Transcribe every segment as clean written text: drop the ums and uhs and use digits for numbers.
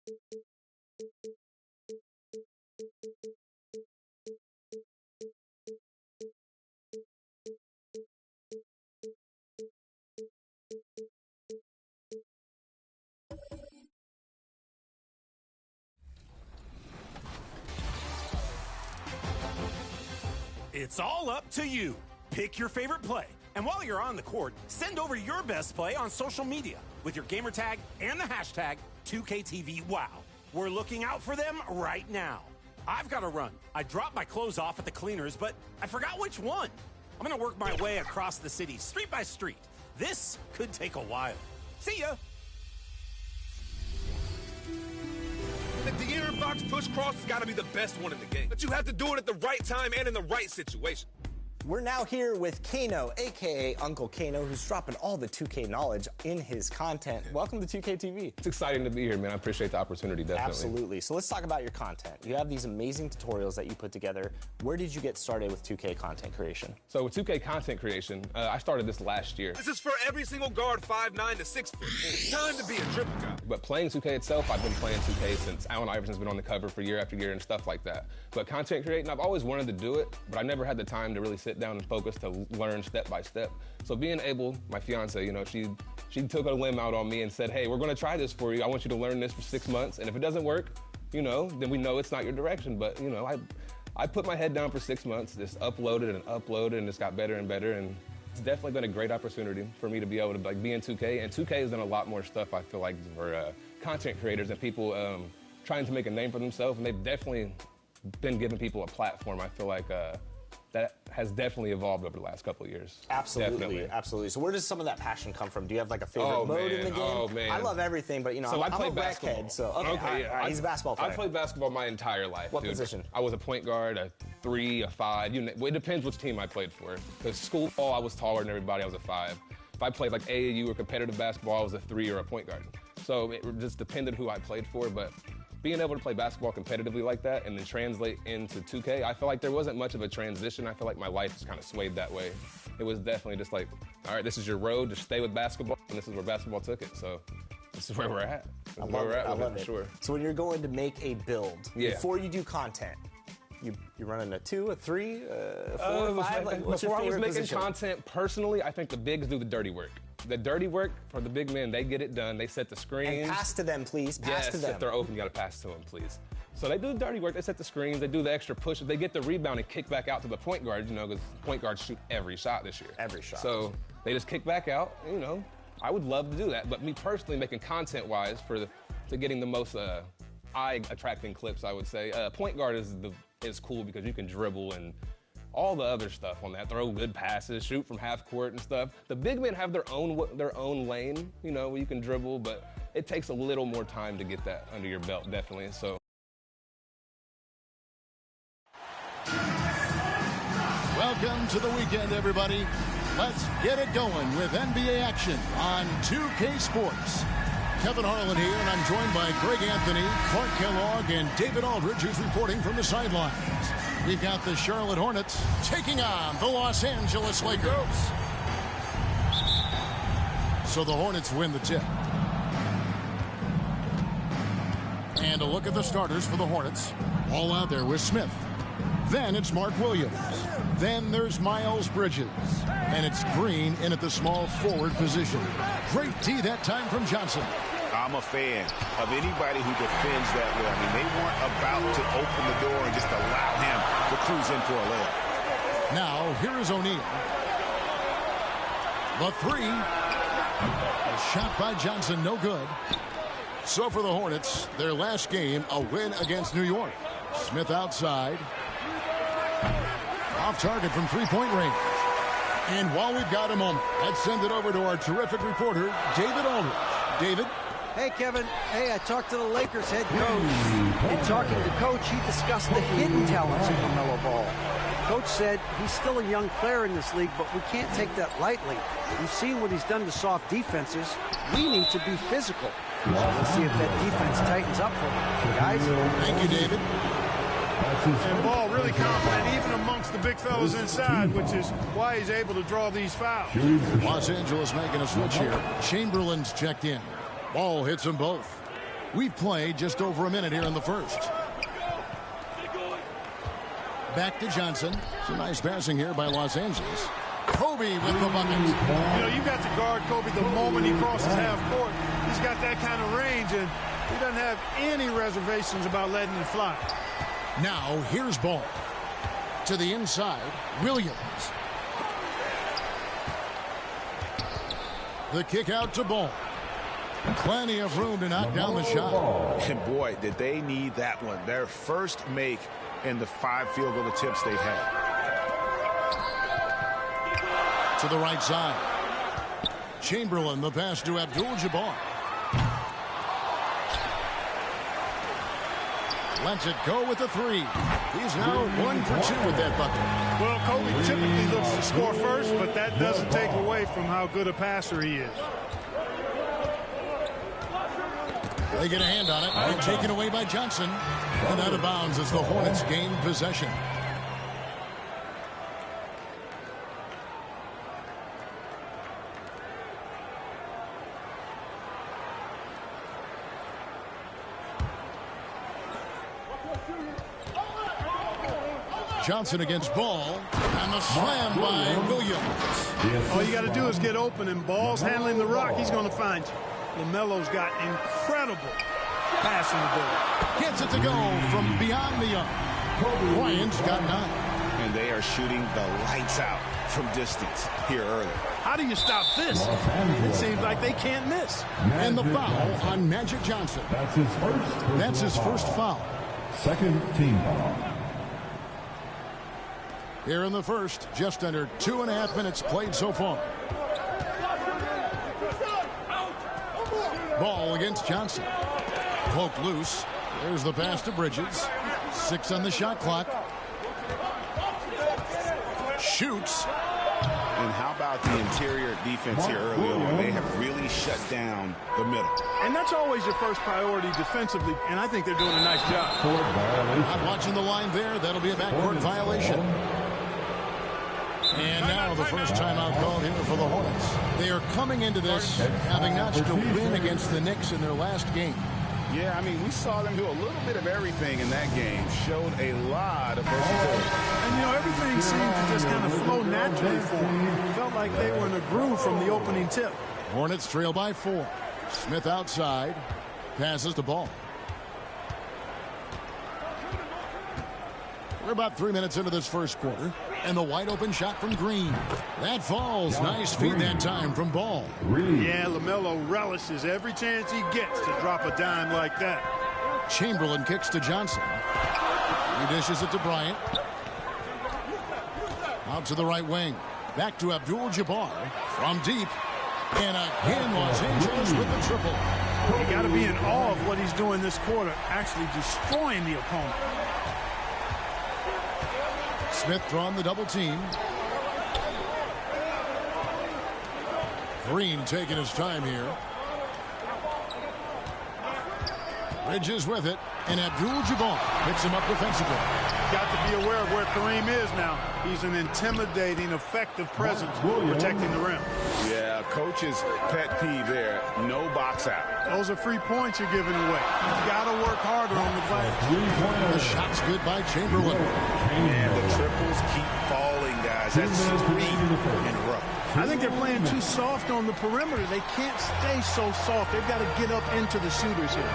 It's all up to you. Pick your favorite play. And while you're on the court, send over your best play on social media with your gamer tag and the hashtag 2KTVWow. We're looking out for them right now. I've got to run. I dropped my clothes off at the cleaners, but I forgot which one. I'm going to work my way across the city, street by street. This could take a while. See ya. The deer box push cross has got to be the best one in the game. But you have to do it at the right time and in the right situation. We're now here with Kano, a.k.a. Uncle Kano, who's dropping all the 2K knowledge in his content. Welcome to 2K TV. It's exciting to be here, man. I appreciate the opportunity, definitely. Absolutely. So let's talk about your content. You have these amazing tutorials that you put together. Where did you get started with 2K content creation? So with 2K content creation, I started this last year. This is for every single guard 5'9" to 6 foot. It's time to be a triple guy. But playing 2K itself, I've been playing 2K since Allen Iverson's been on the cover for year after year and stuff like that. But content creating, I've always wanted to do it, but I never had the time to really sit down and focus to learn step by step. So being able, my fiance, you know, she took a limb out on me and said, hey, we're gonna try this for you. I want you to learn this for 6 months. And if it doesn't work, you know, then we know it's not your direction. But, you know, I put my head down for 6 months, just uploaded and it's got better and better. And it's definitely been a great opportunity for me to be able to be in 2K. And 2K has done a lot more stuff, I feel like, for content creators and people trying to make a name for themselves. And they've definitely been giving people a platform, I feel like, that has definitely evolved over the last couple of years. Absolutely, definitely. Absolutely. So where does some of that passion come from? Do you have like a favorite mode in the game? Oh, man. I love everything, but you know, so I'm a basketball. Head, so okay, yeah. he's a basketball player. I played basketball my entire life. What dude. position? I was a point guard, a 3, a 5. It depends which team I played for. Because school ball, I was taller than everybody. I was a 5. If I played like AAU or competitive basketball, I was a 3 or a point guard. So it just depended who I played for, but being able to play basketball competitively like that and then translate into 2K, I feel like there wasn't much of a transition. I feel like my life just kind of swayed that way. It was definitely just like, all right, this is your road, just stay with basketball, and this is where basketball took it. So this is where we're at. I love it. Sure. So when you're going to make a build, before you do content, you're running a 2, a 3, 4, 5? Like, what's your favorite before I was making position? content, personally, I think the bigs do the dirty work. The dirty work for the big men, they get it done. They set the screens. And pass to them, please. Pass to them. If they're open, you got to pass to them, please. So they do the dirty work. They set the screens. They do the extra pushes. They get the rebound and kick back out to the point guard, you know, because point guards shoot every shot this year. Every shot. So they just kick back out, you know. I would love to do that. But me personally, making content-wise to getting the most eye-attracting clips, I would say, point guard is cool because you can dribble and all the other stuff on that. Throw good passes, shoot from half court and stuff. The big men have their own lane, you know, where you can dribble, but it takes a little more time to get that under your belt, definitely. So. Welcome to the weekend, everybody. Let's get it going with NBA action on 2K Sports. Kevin Harlan here, and I'm joined by Greg Anthony, Clark Kellogg, and David Aldridge, who's reporting from the sidelines. We've got the Charlotte Hornets taking on the Los Angeles Lakers. So the Hornets win the tip. And a look at the starters for the Hornets. All out there with Smith. Then it's Mark Williams. Then there's Miles Bridges. And it's Green in at the small forward position. Great D that time from Johnson. I'm a fan of anybody who defends that way. I mean, they weren't about to open the door and just allow him to cruise in for a layup. Now, here is O'Neal. The 3. A shot by Johnson, no good. So for the Hornets, their last game, a win against New York. Smith outside. Off target from three-point range. And while we've got a moment, let's send it over to our terrific reporter, David Aldridge. David? Hey, Kevin. Hey, I talked to the Lakers head coach. In talking to Coach, he discussed the hidden talents of LaMelo Ball. Coach said he's still a young player in this league, but we can't take that lightly. We've seen what he's done to soft defenses. We need to be physical. So we'll see if that defense tightens up for him. Guys? Thank you, David. And Ball really confident even amongst the big fellas inside, which is why he's able to draw these fouls. Los Angeles making a switch here. Chamberlain's checked in. Ball hits them both. We've played just over a minute here in the first. Back to Johnson. It's a nice passing here by Los Angeles. Kobe with the bucket. You know, you've got to guard Kobe the moment he crosses half court. He's got that kind of range, and he doesn't have any reservations about letting it fly. Now, here's Ball. To the inside, Williams. The kick out to Ball. Plenty of room to knock down the shot. And boy, did they need that one. Their first make in the 5 field goal attempts they've had. To the right side. Chamberlain, the pass to Abdul-Jabbar. Lets it go with the 3. He's now 1 for 2 with that bucket. Well, Kobe typically looks to score first, but that doesn't take away from how good a passer he is. They get a hand on it and taken away by Johnson. And out of bounds as the Hornets gain possession. Johnson against Ball, and the slam by Williams. All you got to do is get open, and Ball's handling the rock. He's going to find you. LaMelo's got incredible passing ability. Gets it to go from beyond the arc. Bryant's got 9. And they are shooting the lights out from distance here early. How do you stop this? I mean, it seems like they can't miss. And the foul on Magic Johnson. That's his first foul. Second team foul. Here in the first, just under 2.5 minutes played so far. Ball against Johnson. Poke loose. There's the pass to Bridges. 6 on the shot clock. Shoots. And how about the interior defense here early on? They have really shut down the middle. And that's always your first priority defensively, and I think they're doing a nice job. Not watching the line there. That'll be a backcourt violation. And now the first timeout called here for the Hornets. They are coming into this having notched a win against the Knicks in their last game. Yeah, I mean, we saw them do a little bit of everything in that game. Showed a lot of versatility. And, you know, everything seemed to just kind of flow naturally for them. Felt like they were in a groove from the opening tip. Hornets trail by 4. Smith outside. Passes the ball. We're about 3 minutes into this first quarter. And the wide open shot from Green. That falls. Nice feed that time from Ball. Yeah, LaMelo relishes every chance he gets to drop a dime like that. Chamberlain kicks to Johnson. He dishes it to Bryant. Out to the right wing. Back to Abdul-Jabbar from deep. And again, Los Angeles with the triple. You got to be in awe of what he's doing this quarter, actually destroying the opponent. Smith drawing the double team. Green taking his time here. Bridges with it, and Abdul-Jabbar picks him up defensively. Got to be aware of where Kareem is now. He's an intimidating, effective presence protecting the rim. Yeah, coach's pet peeve there. No box out. Those are free points you're giving away. You got to work harder on the glass. The shot's good by Chamberlain. And the triples keep falling, guys. That's 3 in a row. I think they're playing too soft on the perimeter. They can't stay so soft. They've got to get up into the shooters here.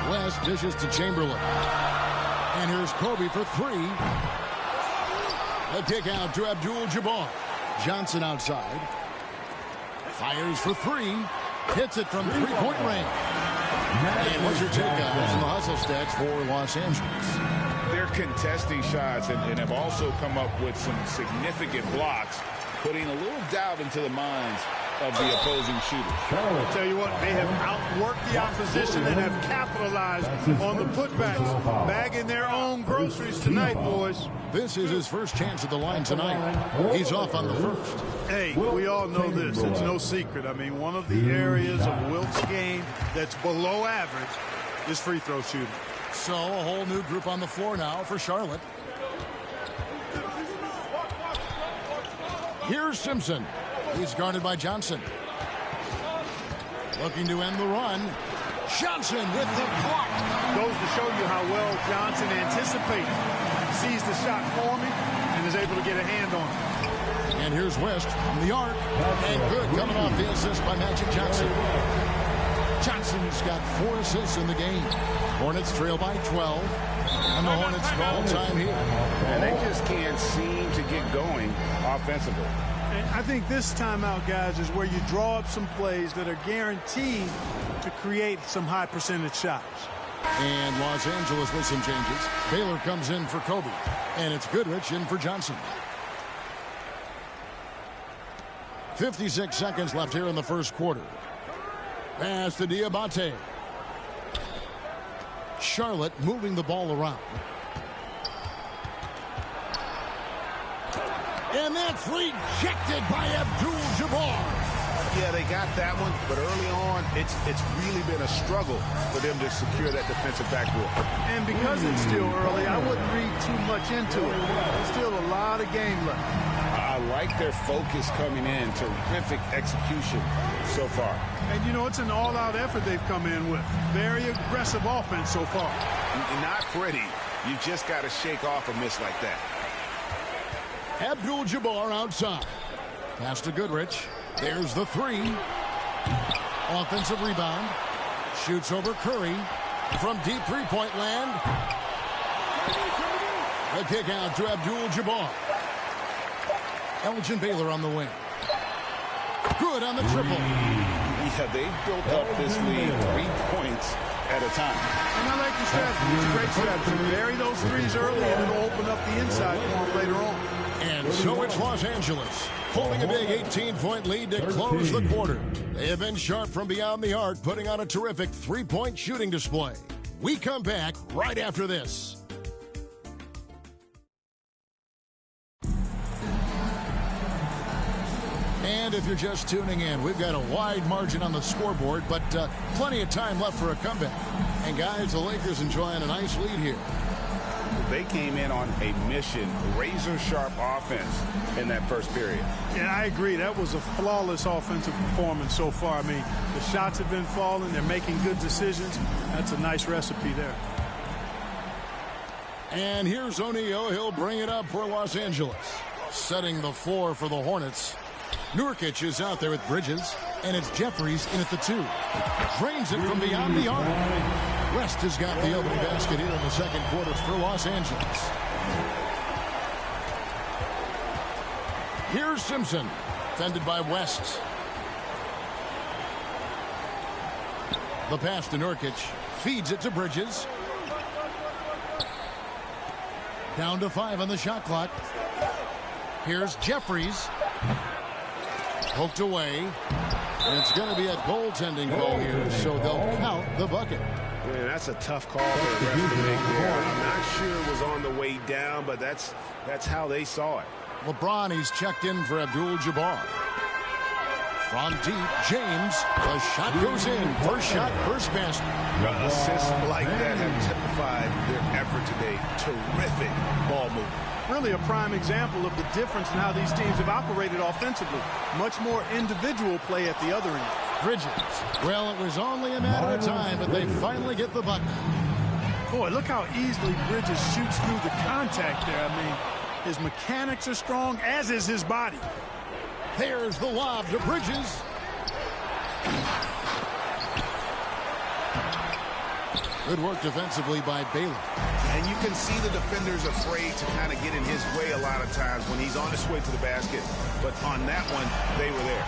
West dishes to Chamberlain. And here's Kobe for 3. The kick out to Abdul-Jabbar. Johnson outside. Fires for 3. Hits it from 3-point range. And what's your take on the hustle stats for Los Angeles? They're contesting shots and have also come up with some significant blocks, putting a little doubt into the minds of the opposing shooters. I'll tell you what, they have outworked the opposition and have capitalized on the putbacks, bagging their own groceries tonight, boys. This is his first chance at the line tonight. He's off on the first. Hey, we all know this. It's no secret. I mean, one of the areas of Wilt's game that's below average is free throw shooting. So a whole new group on the floor now for Charlotte. Here's Simpson. He's guarded by Johnson. Looking to end the run. Johnson with the block. Goes to show you how well Johnson anticipates. Sees the shot forming and is able to get a hand on it. And here's West from the arc. And good coming off the assist by Magic Johnson. Johnson's got 4 assists in the game. Hornets trail by 12. And the Hornets call time here. And they just can't seem to get going offensively. And I think this timeout, guys, is where you draw up some plays that are guaranteed to create some high percentage shots. And Los Angeles with some changes. Baylor comes in for Kobe. And it's Goodrich in for Johnson. 56 seconds left here in the first quarter. Pass to Diabate. Charlotte moving the ball around. And that's rejected by Abdul-Jabbar. Yeah, they got that one, but early on, it's really been a struggle for them to secure that defensive backboard. And because it's still early, I wouldn't read too much into it. There's still a lot of game left. I like their focus coming in. Terrific execution so far. And, you know, it's an all-out effort they've come in with. Very aggressive offense so far. Not pretty. You just got to shake off a miss like that. Abdul-Jabbar outside. Pass to Goodrich. There's the 3. Offensive rebound. Shoots over Curry from deep three-point land. A kick out to Abdul-Jabbar. Elgin Baylor on the wing. Good on the triple. Yeah, they built up this lead 3 points at a time. And I like the strategy. It's a great strategy. Bury those threes early and it'll open up the inside for them later on. And so it's Los Angeles holding a big 18-point lead to close the quarter. They have been sharp from beyond the arc, putting on a terrific 3-point shooting display. We come back right after this. And if you're just tuning in, we've got a wide margin on the scoreboard, but plenty of time left for a comeback. And guys, the Lakers enjoying a nice lead here. They came in on a mission, razor-sharp offense in that first period. Yeah, I agree. That was a flawless offensive performance so far. I mean, the shots have been falling. They're making good decisions. That's a nice recipe there. And here's O'Neal. He'll bring it up for Los Angeles. Setting the floor for the Hornets. Nurkic is out there with Bridges, and it's Jeffries in at the 2. Drains it from beyond the arc. West has got the opening basket here in the second quarter for Los Angeles. Here's Simpson, defended by West. The pass to Nurkic, feeds it to Bridges. Down to 5 on the shot clock. Here's Jeffries. Poked away. And it's going to be a goaltending call here, so they'll count the bucket. Man, that's a tough call for the refs to make there. I'm not sure it was on the way down, but that's how they saw it. LeBron, he's checked in for Abdul-Jabbar. From deep, James. The shot goes in. First shot, first basket. Assists like that have typified their effort today. Terrific ball movement. Really a prime example of the difference in how these teams have operated offensively. Much more individual play at the other end. Bridges. Well, it was only a matter of time, but they finally get the bucket. Boy, look how easily Bridges shoots through the contact there. I mean, his mechanics are strong, as is his body. There's the lob to Bridges. Good work defensively by Baylor. And you can see the defenders afraid to kind of get in his way a lot of times when he's on his way to the basket. But on that one, they were there.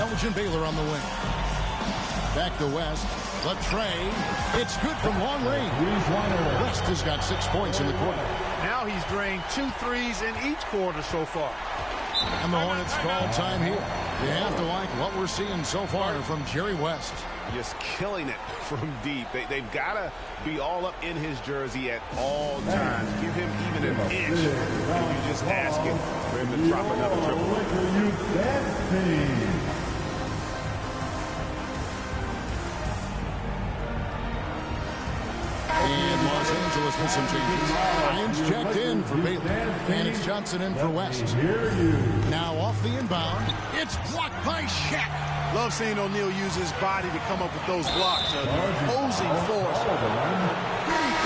Elgin Baylor on the wing. Back to West. The tray. It's good from long range. West has got 6 points in the quarter. Now he's drained 2 threes in each quarter so far. And the Hornets call time here. You have to like what we're seeing so far from Jerry West. Just killing it from deep. They've got to be all up in his jersey at all times. Give him even an inch. And you just ask him for him to drop another triple. And Los Angeles with some changes. Hines checked in for Baylor. And it's Johnson in for West. Now off the inbound. It's blocked by Shaq. Love seeing O'Neal use his body to come up with those blocks. Opposing force.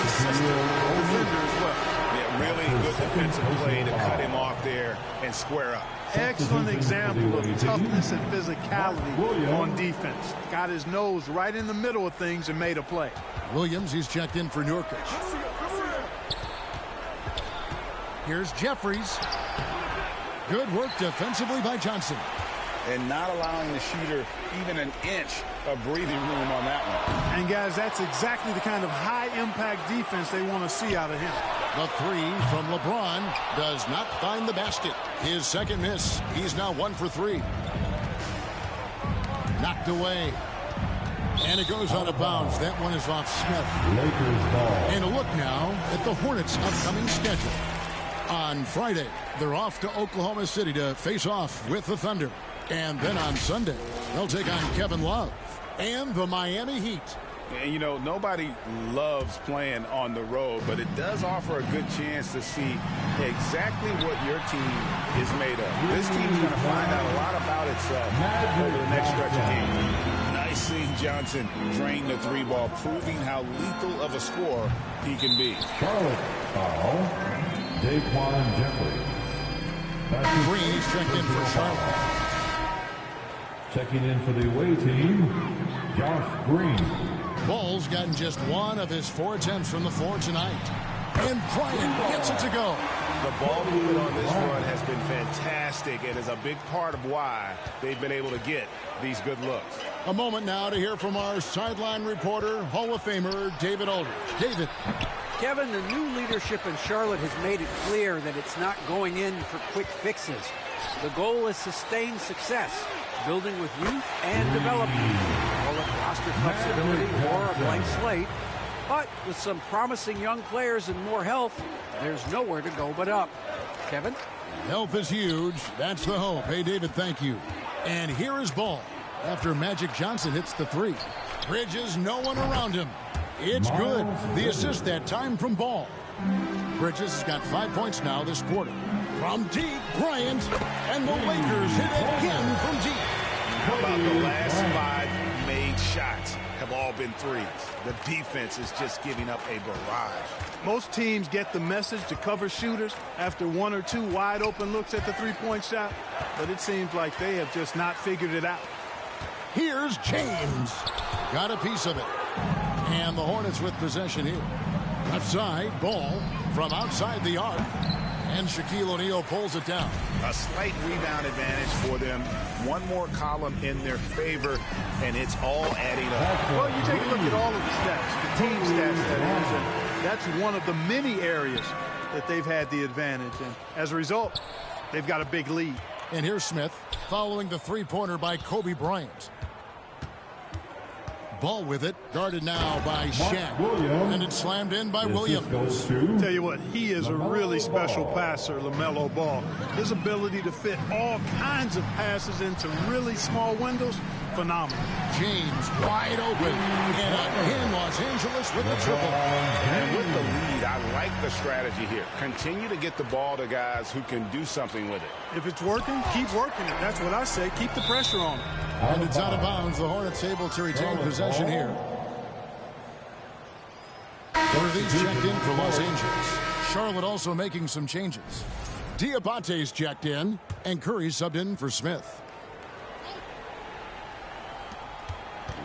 Consistent defender as well. Yeah, really good defensive play to cut him off there and square up. Excellent example of toughness and physicality on defense. Got his nose right in the middle of things and made a play. Williams, he's checked in for Nurkic. Here's Jeffries. Good work defensively by Johnson. And not allowing the shooter even an inch of breathing room on that one. And, guys, that's exactly the kind of high-impact defense they want to see out of him. The three from LeBron does not find the basket. His second miss. He's now 1 for 3. Knocked away. And it goes out of bounds. That one is off Smith. Lakers ball. And a look now at the Hornets' upcoming schedule. On Friday, they're off to Oklahoma City to face off with the Thunder. And then on Sunday, they'll take on Kevin Love and the Miami Heat. And, you know, nobody loves playing on the road, but it does offer a good chance to see exactly what your team is made of. This team's going to find out a lot about itself over the next stretch of games. Nice seeing Johnson drain the 3-ball, proving how lethal of a scorer he can be. Charlotte foul. Daquan Jeffries. Green is checked in for Charlotte. Checking in for the away team, Josh Green. Ball's gotten just 1 of his 4 attempts from the floor tonight. And Bryant gets it to go. The ball movement on this run has been fantastic and is a big part of why they've been able to get these good looks. A moment now to hear from our sideline reporter, Hall of Famer David Aldridge. David. Kevin, the new leadership in Charlotte has made it clear that it's not going in for quick fixes. The goal is sustained success, building with youth and development. Call it roster flexibility or a blank slate. But with some promising young players and more health, there's nowhere to go but up. Kevin? Health is huge. That's the hope. Hey, David, thank you. And here is Ball after Magic Johnson hits the 3. Bridges, no one around him. It's good. The assist that time from Ball. Bridges has got 5 points now this quarter. From deep, Bryant, and the Lakers hit again from deep. How about the last 5 made shots have all been threes? The defense is just giving up a barrage. Most teams get the message to cover shooters after 1 or 2 wide open looks at the three-point shot, but it seems like they have just not figured it out. Here's James. Got a piece of it. And the Hornets with possession here. Left side, Ball from outside the arc. And Shaquille O'Neal pulls it down. A slight rebound advantage for them. One more column in their favor, and it's all adding up. Well, you take a look at all of the stats, the team stats, that is, and that's one of the many areas that they've had the advantage. And as a result, they've got a big lead. And here's Smith following the three-pointer by Kobe Bryant. Ball with it, guarded now by Shaq. And it's slammed in by Williams. Tell you what, he is a really special passer, LaMelo Ball. His ability to fit all kinds of passes into really small windows, phenomenal. James wide open. And again, Los Angeles with the triple. And with the lead, I like the strategy here. Continue to get the ball to guys who can do something with it. If it's working, keep working it. That's what I say. Keep the pressure on it. And it's out of bounds. The Hornets able to retain possession here. Worthy's checked in for Los Angeles. Charlotte also making some changes. Diabate's checked in, and Curry subbed in for Smith.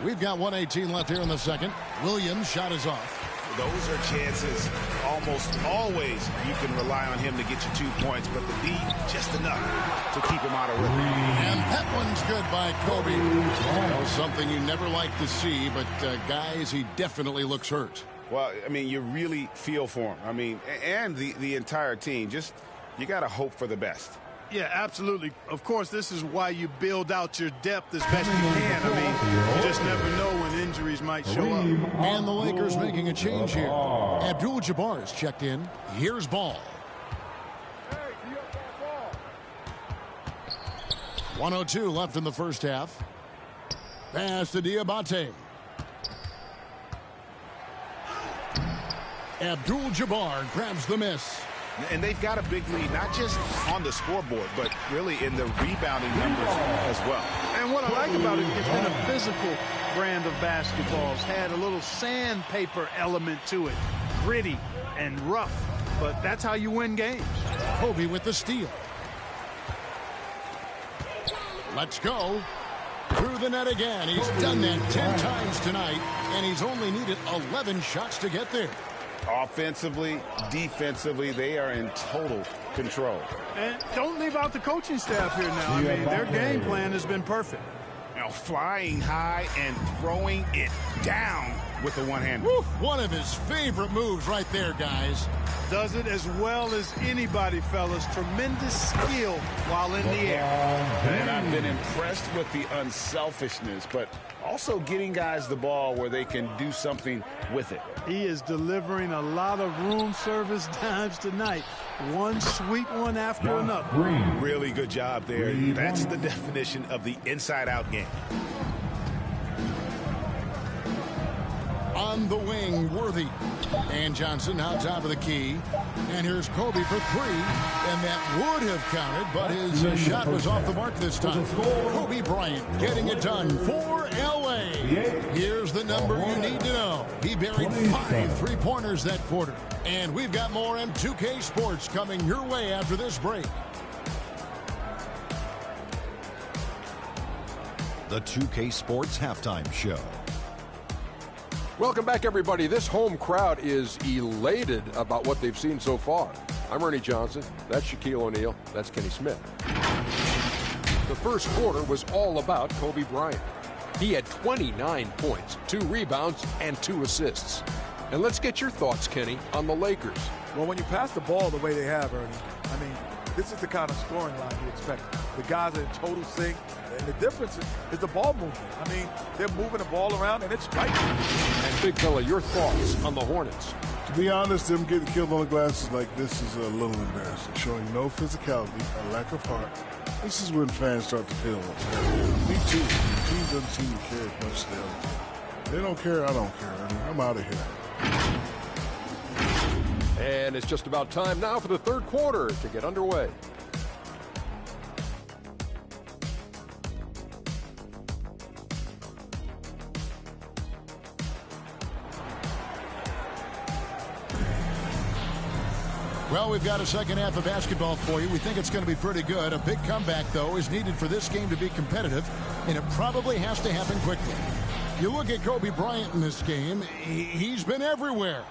We've got 1:18 left here in the second. Williams' shot is off. Those are chances almost always you can rely on him to get you 2 points, but the D just enough to keep him out of rhythm. And that one's good by Kobe. You know, something you never like to see, but guys, he definitely looks hurt. Well, I mean, you really feel for him. I mean, and the entire team. Just, you got to hope for the best. Yeah, absolutely. Of course, this is why you build out your depth as best you can. I mean, you just never know when injuries might show up. And the Lakers making a change here. Abdul-Jabbar is checked in. Here's Ball. 1:02 left in the first half. Pass to Diabate. Abdul-Jabbar grabs the miss. And they've got a big lead, not just on the scoreboard, but really in the rebounding numbers as well. And and what I like about it, it's been a physical brand of basketball. It's had a little sandpaper element to it, gritty and rough, but that's how you win games. Kobe with the steal. Let's go. Through the net again. He's done that 10 times tonight, and he's only needed 11 shots to get there. Offensively, defensively, they are in total control. And don't leave out the coaching staff here now. I mean, their game plan has been perfect. Now flying high and throwing it down with the one-hand. One of his favorite moves right there, guys. Does it as well as anybody, fellas. Tremendous skill while in the air. And I've been impressed with the unselfishness, but also getting guys the ball where they can do something with it. He is delivering a lot of room service dimes tonight. One sweet one after another. Really good job there. That's the definition of the inside-out game. On the wing, Worthy. And Johnson now top of the key. And here's Kobe for three. And that would have counted, but his shot was off the mark this time. Kobe Bryant getting it done for L.A. Here's the number you need to know. He buried 5 3-pointers that quarter. And we've got more M2K Sports coming your way after this break. The 2K Sports Halftime Show. Welcome back, everybody. This home crowd is elated about what they've seen so far. I'm Ernie Johnson. That's Shaquille O'Neal. That's Kenny Smith. The first quarter was all about Kobe Bryant. He had 29 points, 2 rebounds, and 2 assists. And let's get your thoughts, Kenny, on the Lakers. Well, when you pass the ball the way they have, Ernie, I mean, this is the kind of scoring line you expect. The guys are in total sync, and the difference is the ball movement. I mean, they're moving the ball around, and it's striking. And Big Fella, your thoughts on the Hornets? To be honest, them getting killed on the glass is like this is a little embarrassing, showing no physicality, a lack of heart. This is when fans start to feel it. Me too. The team doesn't seem to care as much as the other team. They don't care, I don't care. I mean, I'm out of here. And it's just about time now for the third quarter to get underway. Well, we've got a second half of basketball for you. We think it's going to be pretty good. A big comeback, though, is needed for this game to be competitive, and it probably has to happen quickly. You look at Kobe Bryant in this game, he's been everywhere.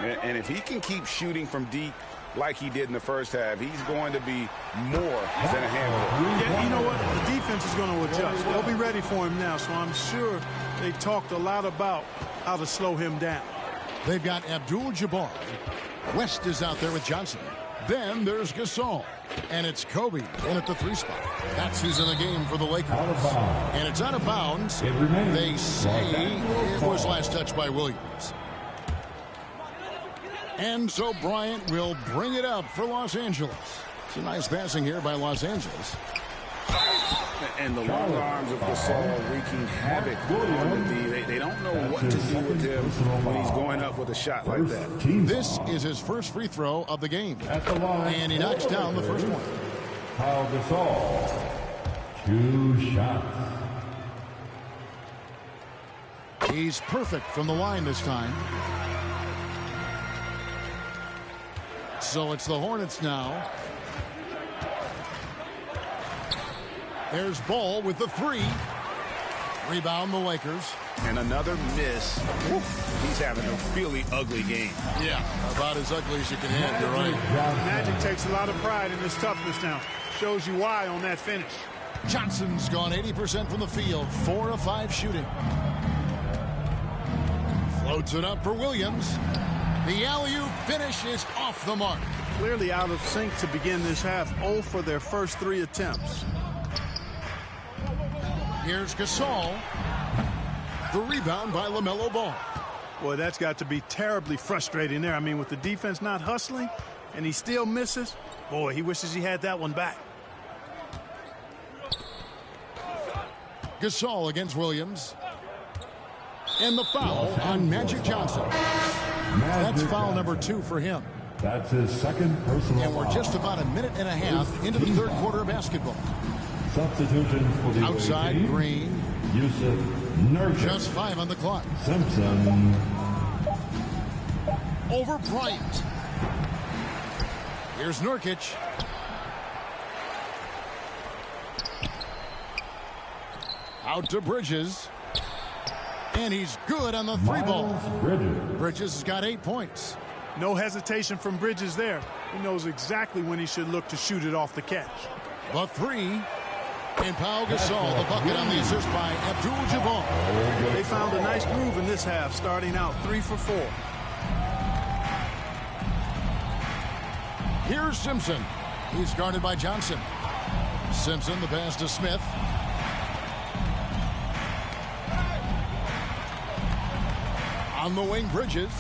And if he can keep shooting from deep like he did in the first half, he's going to be more than a handful. Yeah, you know what? The defense is going to adjust. They'll be ready for him now, so I'm sure they talked a lot about how to slow him down. They've got Abdul-Jabbar. West is out there with Johnson. Then there's Gasol. And it's Kobe in at the 3 spot. That's who's in the game for the Lakers. And it's out of bounds. They say it was last touched by Williams. And so Bryant will bring it up for Los Angeles. It's a nice passing here by Los Angeles. And the long arms of Gasol wreaking havoc on the D. They don't know what to do with him when he's going up with a shot like that. This is his first free throw of the game. And he knocks down the first one. Pau Gasol, 2 shots. He's perfect from the line this time. So it's the Hornets now. There's Ball with the 3. Rebound the Lakers. And another miss. He's having a really ugly game. Yeah, about as ugly as you can have. You're right. Magic takes a lot of pride in this toughness now. Shows you why on that finish. Johnson's gone 80% from the field. 4 of 5 shooting. Floats it up for Williams. The alley-oop finish is off the mark. Clearly out of sync to begin this half. 0 for their first 3 attempts. Here's Gasol. The rebound by LaMelo Ball. Boy, that's got to be terribly frustrating there. I mean, with the defense not hustling and he still misses, boy, he wishes he had that one back. Gasol against Williams. And the foul on Magic Johnson. That's foul number 2 for him. That's his second personal And we're just about a minute and a half into the third quarter of basketball. Substitutions for the outside team. Green. Yusuf Nurkic. Just 5 on the clock. Simpson. Over Bryant. Here's Nurkic. Out to Bridges. And he's good on the three ball. Bridges has got 8 points. No hesitation from Bridges there. He knows exactly when he should look to shoot it off the catch. The three. And Pau Gasol, the bucket on the assist by Abdul-Jabbar. They found a nice groove in this half, starting out 3 for 4. Here's Simpson. He's guarded by Johnson. Simpson, the pass to Smith. On the wing, Bridges.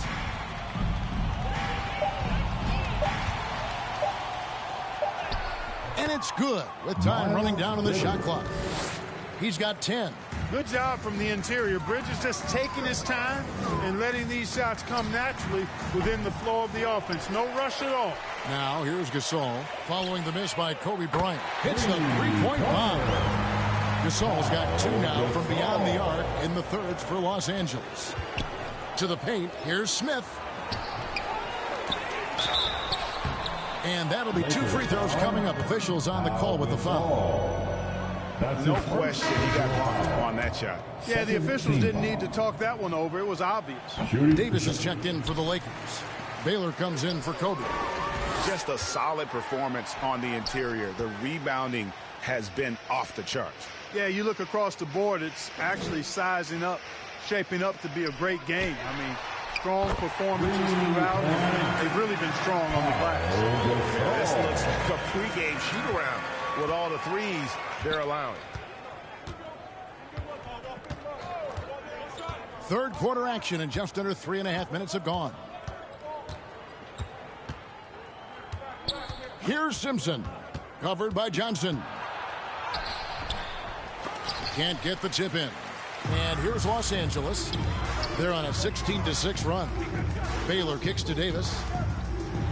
And it's good with time running down on the shot clock. He's got 10. Good job from the interior. Bridges just taking his time and letting these shots come naturally within the flow of the offense. No rush at all. Now here's Gasol following the miss by Kobe Bryant. Hits the three-point bomb. Gasol's got 2 now from beyond the arc in the thirds for Los Angeles. To the paint, here's Smith. And that'll be 2 free throws coming up. Officials on the call with the foul. No question he got bumped on that shot. Yeah, the officials didn't need to talk that one over. It was obvious. Davis is checked in for the Lakers. Baylor comes in for Kobe. Just a solid performance on the interior. The rebounding has been off the charts. Yeah, you look across the board, it's actually sizing up, shaping up to be a great game. I mean, strong performances throughout. They've really been strong on the glass. This looks like a pregame shoot-around with all the threes they're allowing. Third quarter action, and just under 3.5 minutes have gone. Here's Simpson, covered by Johnson. Can't get the tip in. And here's Los Angeles. They're on a 16-6 run. Baylor kicks to Davis.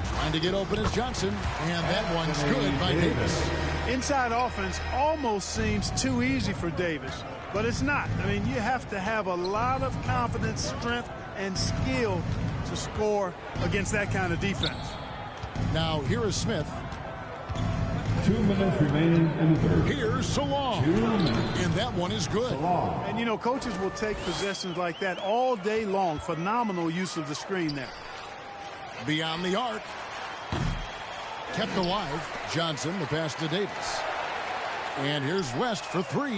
Trying to get open is Johnson. And that one's good by Davis. Inside offense almost seems too easy for Davis, but it's not. I mean, you have to have a lot of confidence, strength, and skill to score against that kind of defense. Now here is Smith. 2 minutes remaining in the third. Here's Salon. And that one is good. And, you know, coaches will take possessions like that all day long. Phenomenal use of the screen there. Beyond the arc. Kept alive. Johnson, the pass to Davis. And here's West for 3.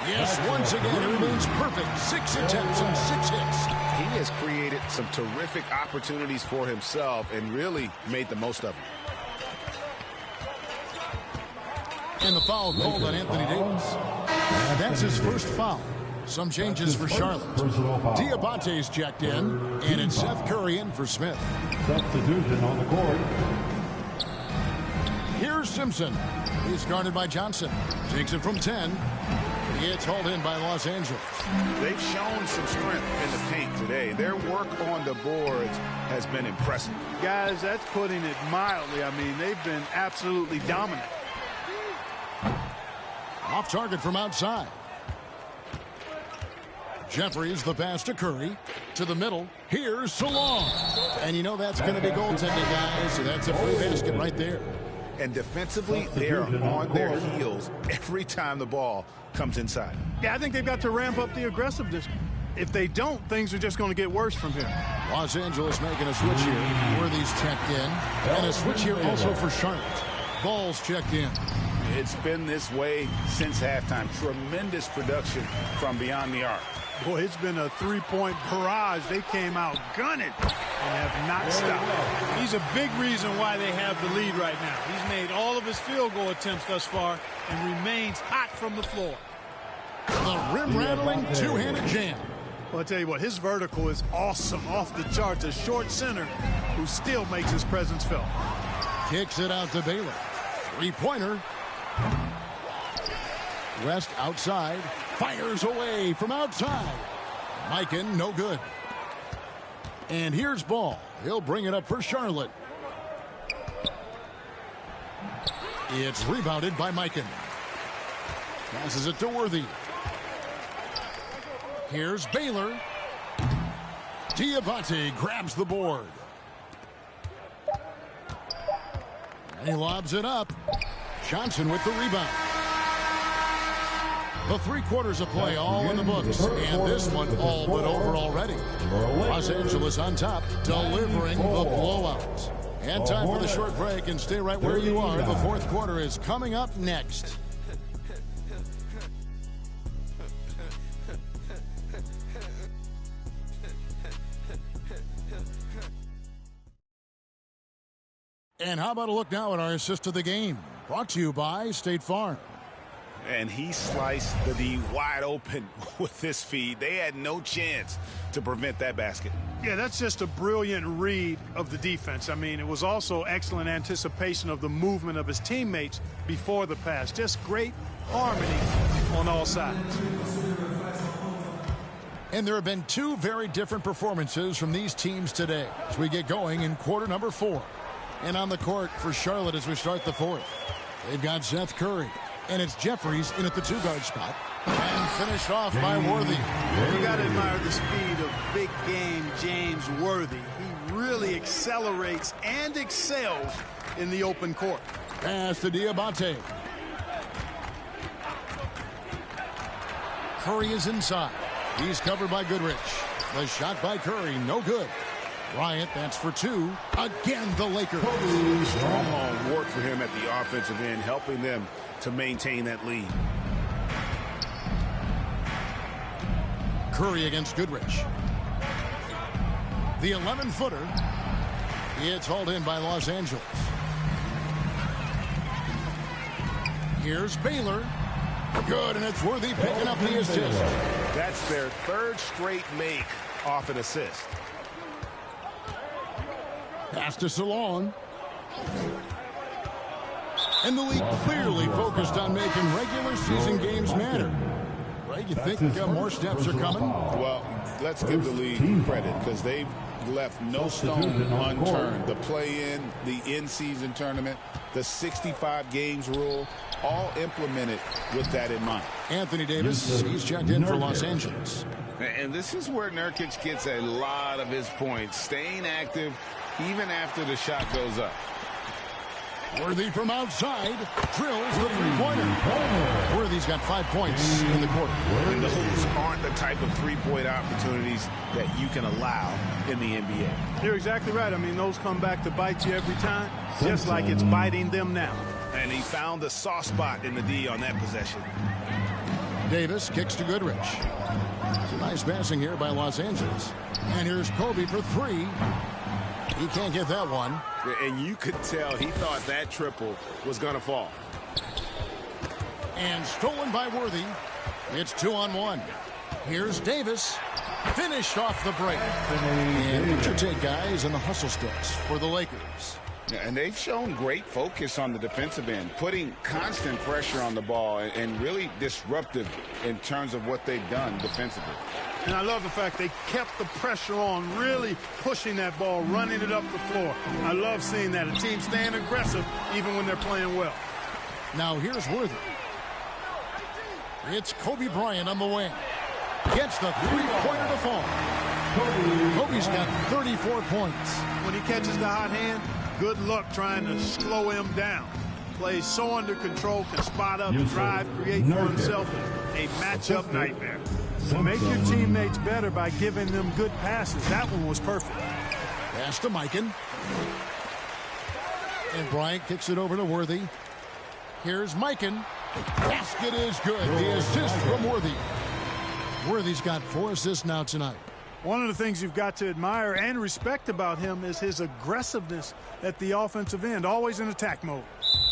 Yes, once again, it remains perfect. 6 attempts and 6 hits. He has created some terrific opportunities for himself and really made the most of it. And the foul called on Anthony Davis. And that's his first foul. Some changes for Charlotte. Diabante's checked in, and it's Seth Curry in for Smith. Substitution on the court. Here's Simpson. He's guarded by Johnson. Takes it from 10. It's hauled in by Los Angeles. They've shown some strength in the paint today. Their work on the boards has been impressive. Guys, that's putting it mildly. I mean, they've been absolutely dominant. Off target from outside. Jeffries, the pass to Curry. To the middle. Here's Salon. And you know that's going to be goaltending, guys. So that's a free basket right there. And defensively, they're on their heels every time the ball comes inside. Yeah, I think they've got to ramp up the aggressiveness. If they don't, things are just going to get worse from here. Los Angeles making a switch here. Worthy's checked in. And a switch here also for Charlotte. Ball's checked in. It's been this way since halftime. Tremendous production from beyond the arc. Boy, it's been a three-point barrage. They came out gunning and have not stopped. He's a big reason why they have the lead right now. He's made all of his field goal attempts thus far and remains hot from the floor. The rim-rattling two-handed jam. Well, I'll tell you what, his vertical is awesome, off the charts. A short center who still makes his presence felt. Kicks it out to Baylor. Three-pointer. West outside. Fires away from outside. Mikan, no good. And here's Ball. He'll bring it up for Charlotte. It's rebounded by Mikan. Passes it to Worthy. Here's Baylor. Diabate grabs the board. And he lobs it up. Johnson with the rebound. The 3 quarters of play all in the books, and this one all but over already. Los Angeles on top, delivering the blowout. And time for the short break, and stay right where you are. The 4th quarter is coming up next. And how about a look now at our assist of the game? Brought to you by State Farm. And he sliced the D wide open with this feed. They had no chance to prevent that basket. Yeah, that's just a brilliant read of the defense. I mean, it was also excellent anticipation of the movement of his teammates before the pass. Just great harmony on all sides. And there have been 2 very different performances from these teams today as we get going in quarter number 4. And on the court for Charlotte as we start the 4th, they've got Seth Curry. And it's Jeffries in at the 2-guard spot. And finished off by Worthy. You got to admire the speed of big game James Worthy. He really accelerates and excels in the open court. Pass to Diabate. Curry is inside. He's covered by Goodrich. The shot by Curry, no good. Bryant, that's for 2. Again, the Lakers. Strong work for him at the offensive end, helping them to maintain that lead. Curry against Goodrich. The 11-footer. It's hauled in by Los Angeles. Here's Baylor. Good, and it's Worthy picking up the assist. That's their 3rd straight make off an assist. Pass to Salon. And the league clearly focused on making regular season games matter. Greg, you think more steps are coming? Well, let's give the league credit because they've left no stone unturned. The play-in, the in-season tournament, the 65 games rule, all implemented with that in mind. Anthony Davis, he's checked in for Los Angeles. And this is where Nurkic gets a lot of his points, staying active even after the shot goes up. Worthy from outside drills the 3-pointer. Worthy's got 5 points in the quarter. And those aren't the type of 3-point opportunities that you can allow in the NBA. You're exactly right. I mean, those come back to bite you every time, just like it's biting them now. And he found the soft spot in the D on that possession. Davis kicks to Goodrich. It's a nice passing here by Los Angeles. And here's Kobe for 3. He can't get that one. And you could tell he thought that triple was going to fall. And stolen by Worthy. It's 2-on-1. Here's Davis. Finished off the break. And what's your take, guys, on the hustle steps for the Lakers? And they've shown great focus on the defensive end, putting constant pressure on the ball and really disruptive in terms of what they've done defensively. And I love the fact they kept the pressure on, really pushing that ball, running it up the floor. I love seeing that. A team staying aggressive even when they're playing well. Now here's Worthy. It's Kobe Bryant on the wing. Gets the 3-pointer to fall. Kobe's got 34 points. When he catches the hot hand, good luck trying to slow him down. Plays so under control, can spot up, drive, create for himself a matchup nightmare. Make your teammates better by giving them good passes. That one was perfect. Pass to Mikan. And Bryant kicks it over to Worthy. Here's Mikan. Basket is good. The assist from Worthy. Worthy's got 4 assists now tonight. One of the things you've got to admire and respect about him is his aggressiveness at the offensive end, always in attack mode.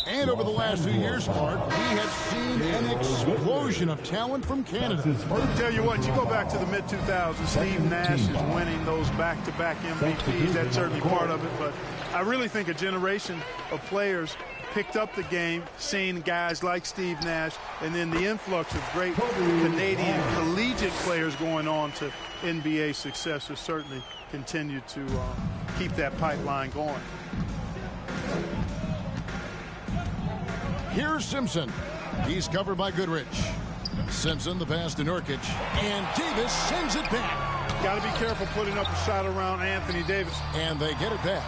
And over the last few years, Clark, we have seen an explosion of talent from Canada. I'll tell you what, you go back to the mid-2000s, Steve Nash is winning those back-to-back MVPs. That's certainly part of it, but I really think a generation of players picked up the game, seeing guys like Steve Nash, and then the influx of great Canadian collegiate players going on to NBA success has certainly continued to keep that pipeline going. Here's Simpson. He's covered by Goodrich. Simpson, the pass to Nurkic. And Davis sends it back. Got to be careful putting up a shot around Anthony Davis. And they get it back.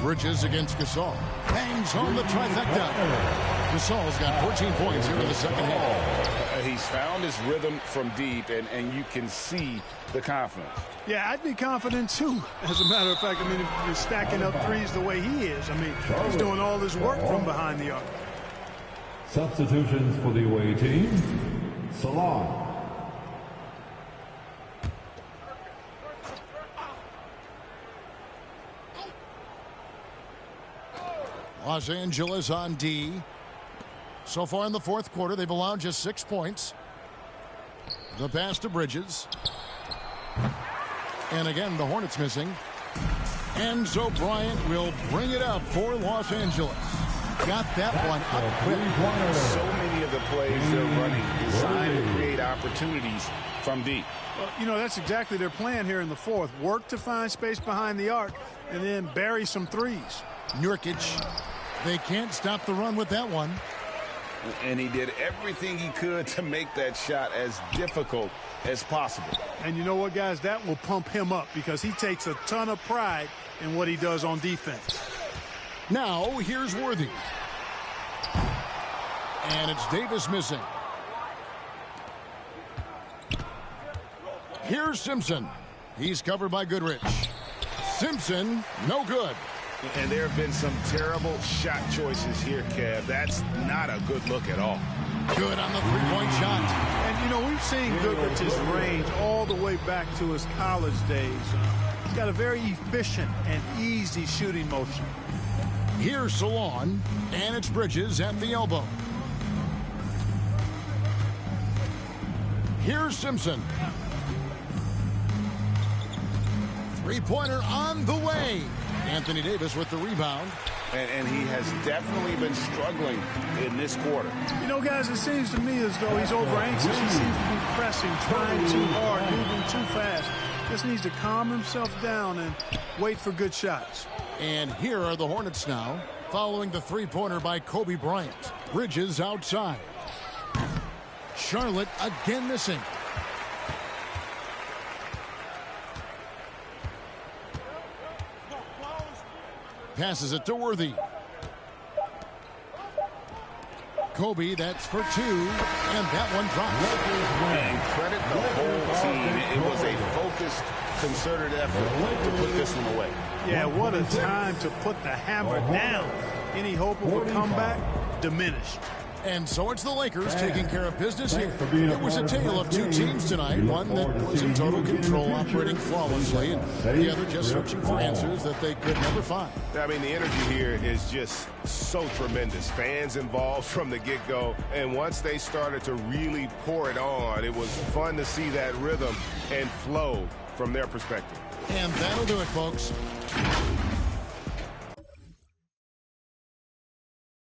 Bridges against Gasol. Bangs home the trifecta. Gasol's got 14 points here in the second half. He's found his rhythm from deep, and you can see the confidence. Yeah, I'd be confident, too. As a matter of fact, I mean, if you're stacking up threes the way he is, I mean, he's doing all this work from behind the arc. Substitutions for the away team. Salon. Los Angeles on D. So far in the fourth quarter, they've allowed just 6 points. The pass to Bridges. And again, the Hornets missing. Enzo Bryant will bring it up for Los Angeles. Got that one up quick. So many of the plays they're running designed to create opportunities from deep. Well, you know, that's exactly their plan here in the fourth. Work to find space behind the arc and then bury some threes. Nurkic. They can't stop the run with that one. And he did everything he could to make that shot as difficult as possible. And you know what, guys? That will pump him up because he takes a ton of pride in what he does on defense. Now, here's Worthy. And it's Davis missing. Here's Simpson. He's covered by Goodrich. Simpson, no good. And there have been some terrible shot choices here, Kev. That's not a good look at all. Good on the three-point shot. And, you know, we've seen Goodrich's range all the way back to his college days. He's got a very efficient and easy shooting motion. Here's Salon, and it's Bridges at the elbow. Here's Simpson. Three-pointer on the way. Anthony Davis with the rebound. And he has definitely been struggling in this quarter. You know, guys, it seems to me as though he's over-anxious. He seems to be pressing, trying too hard, moving too fast. Just needs to calm himself down and wait for good shots. And here are the Hornets now, following the three-pointer by Kobe Bryant. Bridges outside. Charlotte again missing. Passes it to Worthy. Kobe, that's for two, and that one drops. And credit the whole team. It was a focused, concerted effort to put this one away. Yeah, what a time to put the hammer down. Any hope of a comeback diminished. And so it's the Lakers taking care of business here. It was a tale of two teams tonight, one that was in total control, operating flawlessly, and the other just searching for answers that they could never find. I mean, the energy here is just so tremendous. Fans involved from the get-go, and once they started to really pour it on, it was fun to see that rhythm and flow from their perspective. And that'll do it, folks.